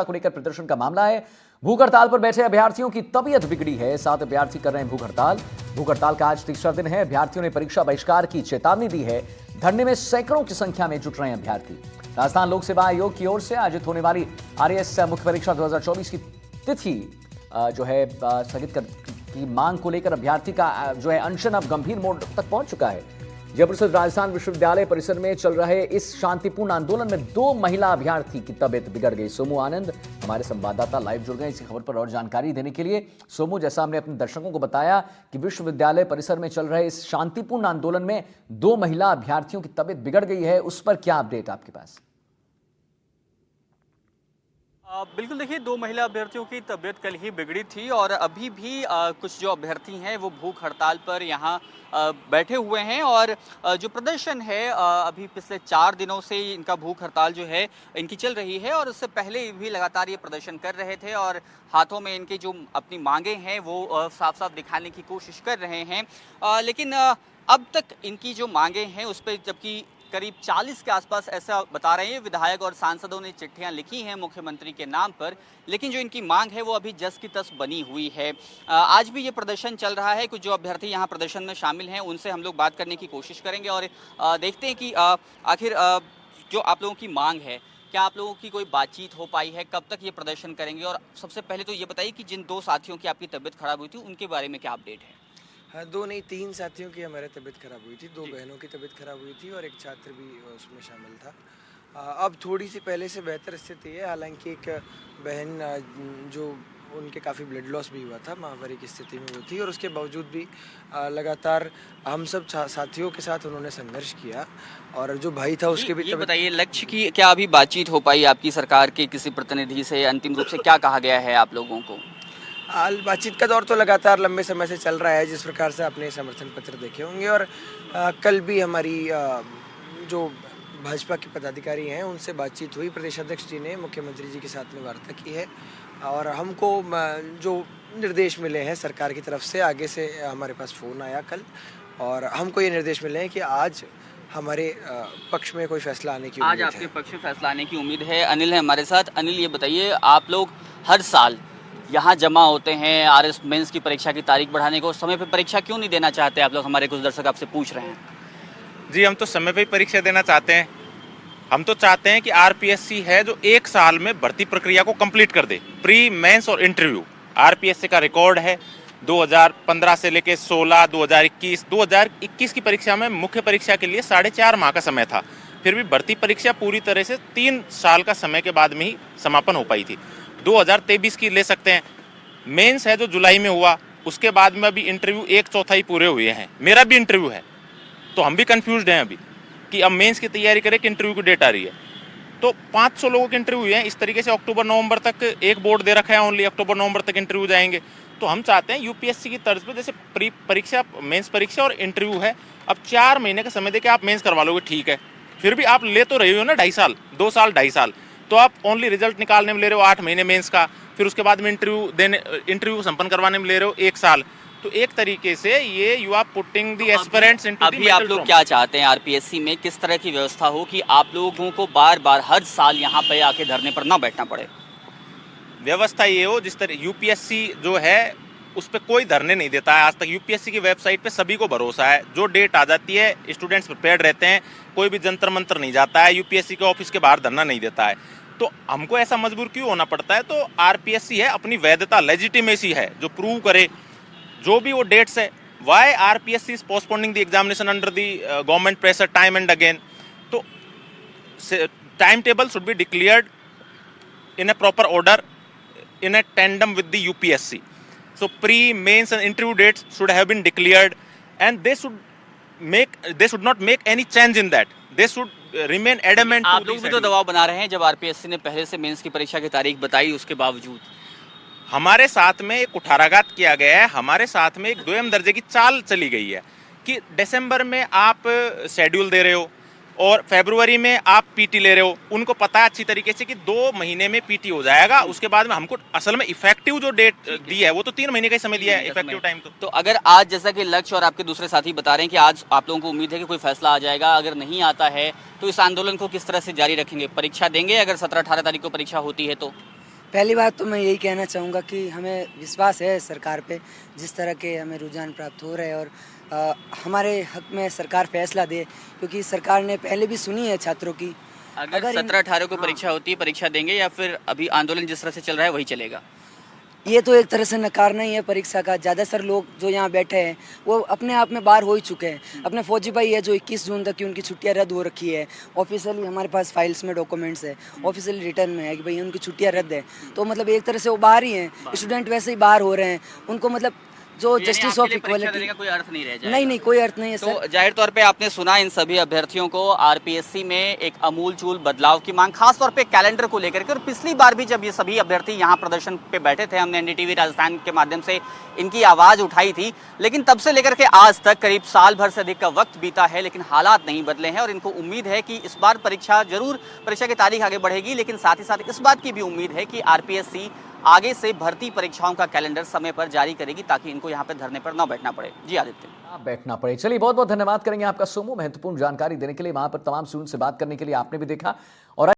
को लेकर प्रदर्शन का मामला है। भूख हड़ताल पर बैठे अभ्यर्थियों की तबीयत बिगड़ी है। 7 अभ्यर्थी कर रहे हैं भूख हड़ताल। भूख हड़ताल का आज तीसरा दिन है। अभ्यर्थियों ने परीक्षा बहिष्कार की चेतावनी दी है। धरने में सैकड़ों की संख्या में जुट रहे हैं अभ्यर्थी। राजस्थान लोक सेवा आयोग की ओर से आयोजित होने वाली आरएएस मुख्य परीक्षा 2024 की तिथि जो है स्थगित की मांग को लेकर अभ्यर्थी का जो है अनशन अब गंभीर मोड़ तक पहुंच चुका है। जयपुर स्थित राजस्थान विश्वविद्यालय परिसर में चल रहे इस शांतिपूर्ण आंदोलन में 2 महिला अभ्यर्थी की तबीयत बिगड़ गई। सोमू आनंद हमारे संवाददाता लाइव जुड़ गए इसी खबर पर और जानकारी देने के लिए। सोमू, जैसा हमने अपने दर्शकों को बताया कि विश्वविद्यालय परिसर में चल रहे इस शांतिपूर्ण आंदोलन में 2 महिला अभ्यर्थियों की तबीयत बिगड़ गई है, उस पर क्या अपडेट आपके पास? बिल्कुल, देखिए 2 महिला अभ्यर्थियों की तबीयत कल ही बिगड़ी थी और अभी भी कुछ जो अभ्यर्थी हैं वो भूख हड़ताल पर यहाँ बैठे हुए हैं और जो प्रदर्शन है अभी पिछले 4 दिनों से इनका भूख हड़ताल जो है इनकी चल रही है और उससे पहले भी लगातार ये प्रदर्शन कर रहे थे और हाथों में इनकी जो अपनी मांगे हैं वो साफ साफ दिखाने की कोशिश कर रहे हैं। लेकिन अब तक इनकी जो मांगे हैं उस पर जबकि करीब 40 के आसपास ऐसा बता रहे हैं विधायक और सांसदों ने चिट्ठियां लिखी हैं मुख्यमंत्री के नाम पर, लेकिन जो इनकी मांग है वो अभी जस की तस बनी हुई है। आज भी ये प्रदर्शन चल रहा है। कुछ जो अभ्यर्थी यहाँ प्रदर्शन में शामिल हैं उनसे हम लोग बात करने की कोशिश करेंगे और देखते हैं कि आखिर जो आप लोगों की मांग है, क्या आप लोगों की कोई बातचीत हो पाई है, कब तक ये प्रदर्शन करेंगे? और सबसे पहले तो ये बताइए कि जिन 2 साथियों की आपकी तबीयत खराब हुई थी उनके बारे में क्या अपडेट है? हाँ, 2 नहीं 3 साथियों की हमारे तबीयत खराब हुई थी। 2 बहनों की तबीयत खराब हुई थी और एक छात्र भी उसमें शामिल था। अब थोड़ी सी पहले से बेहतर स्थिति है। हालांकि एक बहन जो उनके काफ़ी ब्लड लॉस भी हुआ था, महामारी की स्थिति में वो थी और उसके बावजूद भी लगातार हम सब साथियों के साथ उन्होंने संघर्ष किया और जो भाई था उसके भी ये बताइए, लक्ष्य की क्या अभी बातचीत हो पाई आपकी सरकार के किसी प्रतिनिधि से? अंतिम रूप से क्या कहा गया है आप लोगों को? बातचीत का दौर तो लगातार लंबे समय से चल रहा है, जिस प्रकार से आपने समर्थन पत्र देखे होंगे और कल भी हमारी जो भाजपा के पदाधिकारी हैं उनसे बातचीत हुई। प्रदेश अध्यक्ष जी ने मुख्यमंत्री जी के साथ में वार्ता की है और हमको जो निर्देश मिले हैं सरकार की तरफ से, आगे से हमारे पास फ़ोन आया कल और हमको ये निर्देश मिले हैं कि आज हमारे पक्ष में कोई फैसला आने की उम्मीद है। आज आपके पक्ष में फैसला आने की उम्मीद है। अनिल है हमारे साथ। अनिल, ये बताइए, आप लोग हर साल यहाँ जमा होते हैं आरएस मेंस की परीक्षा की तारीख बढ़ाने को, समय पे परीक्षा क्यों नहीं देना चाहते आप लोग? हमारे कुछ दर्शक आपसे पूछ रहे हैं। जी, हम तो समय पे ही परीक्षा देना चाहते हैं। हम तो चाहते हैं कि आरपीएससी है जो 1 साल में भर्ती प्रक्रिया को कंप्लीट कर दे, प्री मेंस और इंटरव्यू। आरपीएससी का रिकॉर्ड है 2015 से लेके 16, 2021 की परीक्षा में मुख्य परीक्षा के लिए 4.5 माह का समय था, फिर भी भर्ती परीक्षा पूरी तरह से 3 साल का समय के बाद में ही समापन हो पाई थी। 2023 की ले सकते हैं, मेंस है जो जुलाई में हुआ, उसके बाद में अभी इंटरव्यू 1/4 पूरे हुए हैं। मेरा भी इंटरव्यू है, तो हम भी कंफ्यूज्ड हैं अभी कि अब मेंस की तैयारी करें कि इंटरव्यू की डेट आ रही है। तो 500 लोगों के इंटरव्यू हुए हैं। इस तरीके से अक्टूबर नवंबर तक एक बोर्ड दे रखा है, ओनली अक्टूबर नवंबर तक इंटरव्यू जाएंगे। तो हम चाहते हैं यूपीएससी की तर्ज पर जैसे प्री परीक्षा, मेंस परीक्षा और इंटरव्यू है, अब 4 महीने का समय देके आप मेंस करवा लोगे, ठीक है, फिर भी आप ले तो रहे हो ना 2.5 साल, 2 साल 2.5 साल, तो आप ओनली रिजल्ट निकालने में ले रहे हो 8 महीने मेंस का, फिर उसके बाद में इंटरव्यू संपन्न करवाने में ले रहे हो 1 साल। तो एक तरीके से ये you are putting the aspirants into the अभी आप लोग क्या चाहते हैं आरपीएससी में किस तरह की व्यवस्था हो कि आप लोगों को बार बार हर साल यहाँ पे आके धरने पर ना बैठना पड़े? व्यवस्था ये हो जिस तरह यूपीएससी जो है उस पर कोई धरने नहीं देता है आज तक। यूपीएससी की वेबसाइट पे सभी को भरोसा है, जो डेट आ जाती है स्टूडेंट्स प्रिपेयर्ड रहते हैं, कोई भी जंतर मंतर नहीं जाता है, यूपीएससी के ऑफिस के बाहर धरना नहीं देता है। तो हमको ऐसा मजबूर क्यों होना पड़ता है? तो आरपीएससी है, अपनी वैधता, लेजिटिमेसी है जो प्रूव करे, जो भी वो डेट्स है। Why RPSC is postponing the examination under the government pressure time and again? तो time table should be declared in a proper order in a tandem with the UPSC. So pre-mains and interview dates should have been declared, and they should not make any change in that. They should remain adamant. आप लोग भी तो दबाव बना रहे हैं, जब RPSC ने पहले से मेंस की परीक्षा की तारीख बताई उसके बावजूद। हमारे साथ में एक कुठाराघात किया गया है, हमारे साथ में एक 2म दर्जे की चाल चली गई है कि दिसंबर में आप शेड्यूल दे रहे हो और फरवरी में आप पीटी ले रहे हो। उनको पता है अच्छी तरीके से कि 2 महीने में पीटी हो जाएगा, उसके बाद में हमको असल में इफेक्टिव जो डेट दी है वो तो 3 महीने का ही समय दिया है, इफेक्टिव टाइम। तो अगर आज जैसा कि लक्ष्य और आपके दूसरे साथी बता रहे हैं कि आज आप लोगों को उम्मीद है कि कोई फैसला आ जाएगा, अगर नहीं आता है तो इस आंदोलन को किस तरह से जारी रखेंगे? परीक्षा देंगे अगर 17-18 तारीख को परीक्षा होती है तो? पहली बात तो मैं यही कहना चाहूँगा कि हमें विश्वास है सरकार पे, जिस तरह के हमें रुझान प्राप्त हो रहे हैं और हमारे हक में सरकार फैसला दे, क्योंकि सरकार ने पहले भी सुनी है छात्रों की। अगर 17-18 को परीक्षा होती है, परीक्षा देंगे या फिर अभी आंदोलन जिस तरह से चल रहा है वही चलेगा? ये तो एक तरह से नकारना ही है परीक्षा का। ज़्यादातर लोग जो यहाँ बैठे हैं वो अपने आप में बाहर हो ही चुके हैं। अपने फौजी भाई है जो 21 जून तक की उनकी छुट्टियाँ रद्द हो रखी है। ऑफिशियली हमारे पास फाइल्स में डॉक्यूमेंट्स है, ऑफिशियली रिटर्न में है कि भाई उनकी छुट्टियाँ रद्द है। तो मतलब एक तरह से वो बाहर ही हैं, स्टूडेंट वैसे ही बाहर हो रहे हैं। उनको मतलब जो यानी जस्टिस आपके ऑफ लिए परीक्षा देने इक्वालिटी, का कोई अर्थ नहीं रह जाएगा? नहीं कोई अर्थ नहीं है सर। तो जाहिर तौर पे आपने सुना इन सभी अभ्यर्थियों को आरपीएससी में एक अमूलचूल बदलाव की मांग, खास तौर पे कैलेंडर को लेकर के। और पिछली बार भी जब ये सभी अभ्यर्थी यहाँ प्रदर्शन पे बैठे थे, हमने एनडीटीवी राजस्थान के माध्यम से इनकी आवाज उठाई थी, लेकिन तब से लेकर के आज तक करीब साल भर से अधिक का वक्त बीता है, लेकिन हालात नहीं बदले हैं। और इनको उम्मीद है कि इस बार परीक्षा की तारीख आगे बढ़ेगी, लेकिन साथ ही साथ इस बात की भी उम्मीद है कि आरपीएससी आगे से भर्ती परीक्षाओं का कैलेंडर समय पर जारी करेगी, ताकि इनको यहाँ पे धरने पर न बैठना पड़े। जी आदित्य। बैठना पड़े। चलिए, बहुत बहुत धन्यवाद करेंगे आपका सोमू, महत्वपूर्ण जानकारी देने के लिए, वहां पर तमाम स्टूडेंट से बात करने के लिए आपने भी देखा। और